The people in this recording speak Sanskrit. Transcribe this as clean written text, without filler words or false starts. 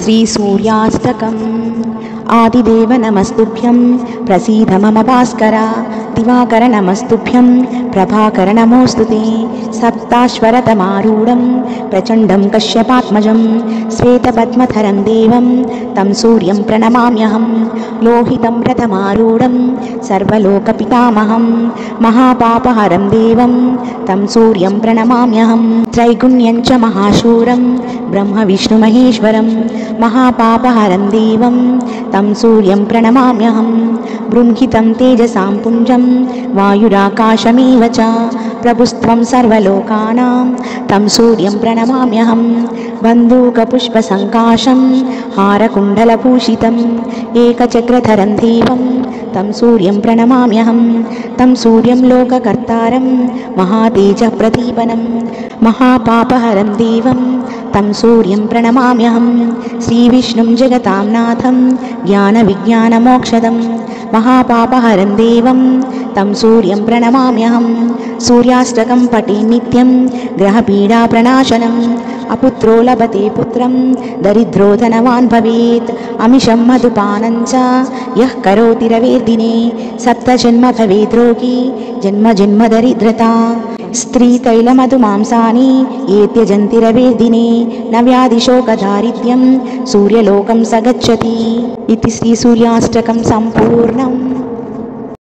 श्रीसूर्याष्टकम्। आदिदेव नमस्तुभ्यं प्रसीद मम भास्कर। दिवाकर नमस्तुभ्यं प्रभाकर नमोऽस्तुते। सप्ताश्वरतमारूढं प्रचण्डं कश्यपात्मजं श्वेतपद्मधरं देवं तं सूर्यं प्रणमाम्यहं। लोहितं रथमारूढं सर्वलोकपितामहं महापापहरं देवं तं सूर्यं प्रणमाम्यहं। त्रैगुण्यं च महाशूरं ब्रह्मविष्णुमहेश्वरं महापापहरं देवं तं सूर्यं प्रणमाम्यहं। बृंहितं तेजसां पुञ्जं वायुराकाशमेव च प्रभुस्त्वं सर्वलोकानां तं सूर्यं प्रणमाम्यहं। बन्धूकपुष्पसङ्काशं हारकुण्डलभूषितम् एकचक्रधरं देवं तं सूर्यं प्रणमाम्यहं। तं सूर्यं लोककर्तारं महातेजप्रदीपनं महापापहरं देवं तं सूर्यं प्रणमाम्यहं। श्रीविष्णुं जगतां नाथं ज्ञानविज्ञानमोक्षदं महापापहरं देवं तं सूर्यं प्रणमाम्यहं। सूर्याष्टकं पठे नित्यं ग्रहपीडाप्रणाशनम्। अपुत्रो लभते पुत्रं दरिद्रो धनवान् भवेत्। अमिषं मधुपानं च यः करोति रवेर्दिने सप्तजन्म भवेद् रोगी जन्म जन्म दरिद्रता। स्त्रीतैलमधुमांसानि ये त्यजन्ति रवेर्दिने न व्याधिशोकदारिद्र्यं सूर्यलोकं स गच्छति। इति श्रीसूर्याष्टकं सम्पूर्णम्।